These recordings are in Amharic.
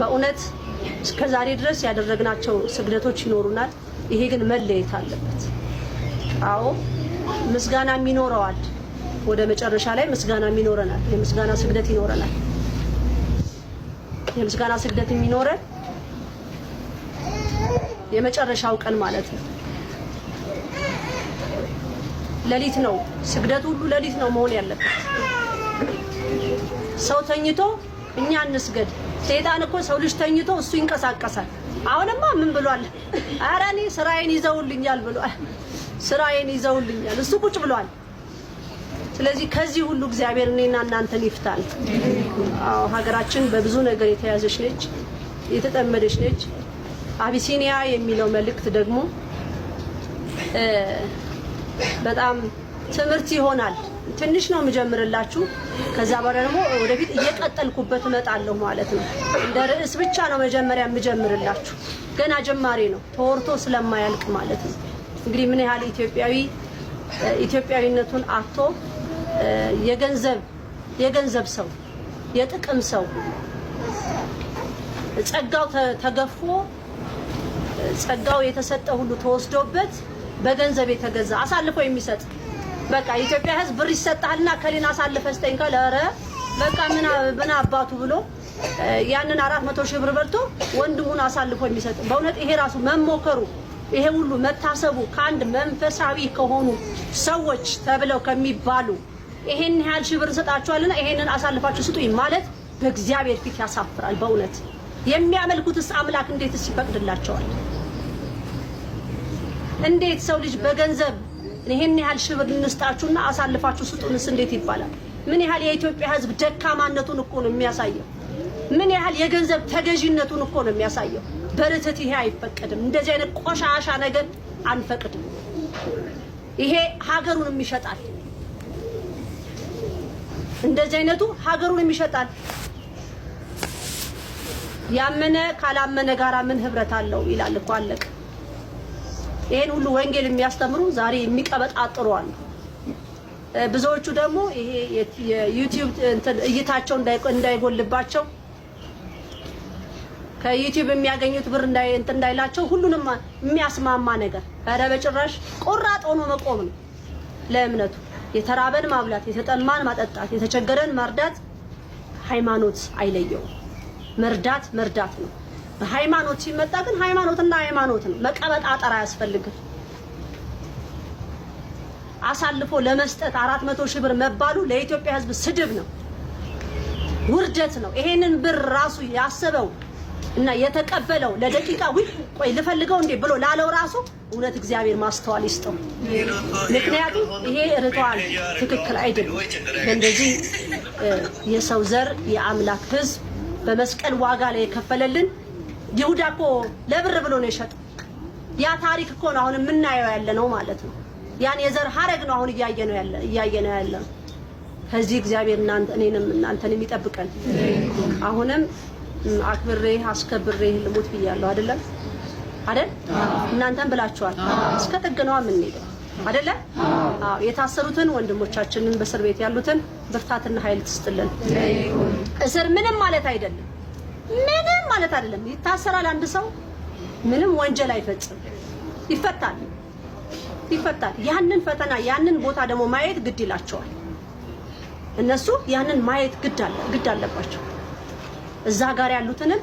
በእውነት እስከዛሬ ድረስ ያደረግናቸው ስግደቶች ይኖሩናል። ይሄ ግን መለየት አለበት። አዎ ምስጋናም ይኖረዋል። ወደ መጨረሻ ላይ ምስጋናም ይኖረናል። የምስጋና ስግደት ይኖረናል። የምስጋና ስግደት የሚኖረን የመጨረሻው ቀን ማለት ነው። ሌሊት ነው ስግደቱ ሁሉ ሌሊት ነው መሆን ያለበት። ሰው ተኝቶ እኛ እንስገድ። ሰይጣን እኮ ሰው ልጅ ተኝቶ እሱ ይንቀሳቀሳል። አሁንማ ምን ብሏል? ኧረ እኔ ስራዬን ይዘውልኛል ብሏል። ስራዬን ይዘውልኛል እሱ ቁጭ ብሏል። ስለዚህ ከዚህ ሁሉ እግዚአብሔር እኔና እናንተን ይፍታል። አዎ ሀገራችን በብዙ ነገር የተያዘች ነች፣ የተጠመደች ነች። አቢሲኒያ የሚለው መልእክት ደግሞ በጣም ትምህርት ይሆናል። ትንሽ ነው የምጀምርላችሁ። ከዛ በኋላ ደግሞ ወደፊት እየቀጠልኩበት እመጣለሁ ማለት ነው። እንደ ርዕስ ብቻ ነው መጀመሪያ የምጀምርላችሁ። ገና ጀማሪ ነው ተወርቶ ስለማያልቅ ማለት ነው። እንግዲህ ምን ያህል ኢትዮጵያዊነቱን አጥቶ የገንዘብ ሰው የጥቅም ሰው ጸጋው ተገፎ ጸጋው የተሰጠ ሁሉ ተወስዶበት በገንዘብ የተገዛ አሳልፎ የሚሰጥ በቃ የኢትዮጵያ ሕዝብ ብር ይሰጣልና ከሌና አሳልፈ ስጠኝ ካለ ኧረ በቃ ምን አባቱ ብሎ ያንን 400 ሺህ ብር በልቶ ወንድሙን አሳልፎ የሚሰጥ በእውነት ይሄ ራሱ መሞከሩ ይሄ ሁሉ መታሰቡ ከአንድ መንፈሳዊ ከሆኑ ሰዎች ተብለው ከሚባሉ ይሄን ያህል ሺህ ብር ሰጣችኋልና ይሄንን አሳልፋችሁ ስጡኝ ማለት በእግዚአብሔር ፊት ያሳፍራል። በእውነት የሚያመልኩትስ አምላክ እንዴትስ ይፈቅድላቸዋል? እንዴት ሰው ልጅ በገንዘብ ይሄን ያህል ሺህ ብር እንስጣችሁና አሳልፋችሁ ስጡንስ እንዴት ይባላል? ምን ያህል የኢትዮጵያ ሕዝብ ደካማነቱን እኮ ነው የሚያሳየው። ምን ያህል የገንዘብ ተገዥነቱን እኮ ነው የሚያሳየው። በርትት ይሄ አይፈቀድም። እንደዚህ አይነት ቆሻሻ ነገር አንፈቅድም። ይሄ ሀገሩንም ይሸጣል። እንደዚህ አይነቱ ሀገሩንም ይሸጣል። ያመነ ካላመነ ጋራ ምን ህብረት አለው ይላል እኮ አለቀ። ይሄን ሁሉ ወንጌል የሚያስተምሩ ዛሬ የሚቀበጣጥሩ አሉ። ብዙዎቹ ደግሞ ይሄ የዩቲዩብ እይታቸው እንዳይጎልባቸው ከዩቲዩብ የሚያገኙት ብር እንዳይላቸው ሁሉንም የሚያስማማ ነገር ኧረ በጭራሽ ቆራጥ ሆኖ መቆም ነው ለእምነቱ። የተራበን ማብላት፣ የተጠማን ማጠጣት፣ የተቸገረን መርዳት ሃይማኖት አይለየው። መርዳት ነው። በሃይማኖት ሲመጣ ግን ሃይማኖትና ሃይማኖት ነው። መቀበጣጠር አያስፈልግም። አሳልፎ ለመስጠት 400 ሺህ ብር መባሉ ለኢትዮጵያ ሕዝብ ስድብ ነው፣ ውርደት ነው። ይሄንን ብር ራሱ ያሰበው እና የተቀበለው ለደቂቃ ቆይ ልፈልገው እንዴ ብሎ ላለው ራሱ እውነት እግዚአብሔር ማስተዋል ይስጠው። ምክንያቱም ይሄ ርቷል ትክክል አይደለም። እንደዚህ የሰው ዘር የአምላክ ሕዝብ በመስቀል ዋጋ ላይ የከፈለልን ይሁዳ እኮ ለብር ብሎ ነው የሸጠው። ያ ታሪክ እኮ ነው አሁን የምናየው ያለ ነው ማለት ነው። ያን የዘር ሀረግ ነው አሁን እያየነው ያለ ነው። ከዚህ እግዚአብሔር እኔንም እናንተንም ይጠብቀን። አሁንም አክብሬ አስከብሬ ልሙት ብያለሁ አይደለም እናንተም ብላችኋል። እስከ ጥግናዋ የምንሄደው አይደለም። የታሰሩትን ወንድሞቻችንን በእስር ቤት ያሉትን ብርታትና ኃይል ትስጥልን። እስር ምንም ማለት አይደለም፣ ምንም ማለት አይደለም። ይታሰራል አንድ ሰው ምንም ወንጀል አይፈጽም፣ ይፈታል። ያንን ፈተና ያንን ቦታ ደግሞ ማየት ግድ ይላቸዋል። እነሱ ያንን ማየት ግድ አለባቸው። እዛ ጋር ያሉትንም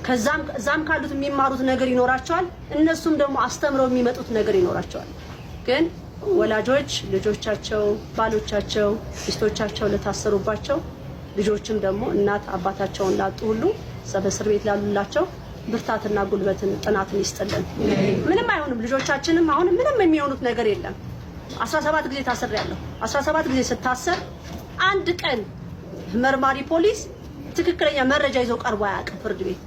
ከዛም ካሉት የሚማሩት ነገር ይኖራቸዋል። እነሱም ደግሞ አስተምረው የሚመጡት ነገር ይኖራቸዋል። ግን ወላጆች ልጆቻቸው፣ ባሎቻቸው፣ ሚስቶቻቸው ለታሰሩባቸው ልጆችም ደግሞ እናት አባታቸውን ላጡ ሁሉ በእስር ቤት ላሉላቸው ብርታትና ጉልበትን ጥናትን ይስጥልን። ምንም አይሆንም። ልጆቻችንም አሁን ምንም የሚሆኑት ነገር የለም። 17 ጊዜ ታስሬያለሁ። 17 ጊዜ ስታሰር አንድ ቀን መርማሪ ፖሊስ ትክክለኛ መረጃ ይዞ ቀርቦ አያውቅም ፍርድ ቤት።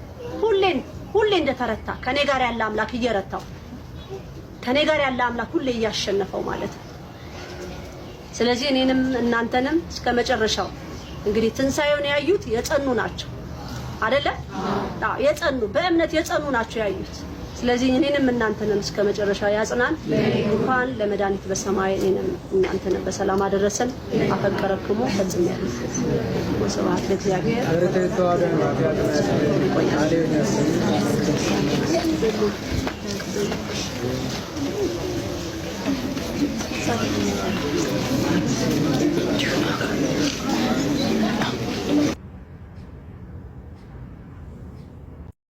ሁሌ እንደተረታ ከኔ ጋር ያለ አምላክ እየረታው ከኔ ጋር ያለ አምላክ ሁሌ እያሸነፈው ማለት ነው። ስለዚህ እኔንም እናንተንም እስከ መጨረሻው እንግዲህ ትንሳኤውን ያዩት የጸኑ ናቸው አይደለ? የጸኑ በእምነት የጸኑ ናቸው ያዩት። ስለዚህ እኔንም እናንተንም እስከ መጨረሻው ያጽናን። እንኳን ለመድኃኒት በሰማይ እኔንም እናንተንም በሰላም አደረሰን። አፈቀረክሙ ፈጽሜያለሁ። ወስብሐት ለእግዚአብሔር።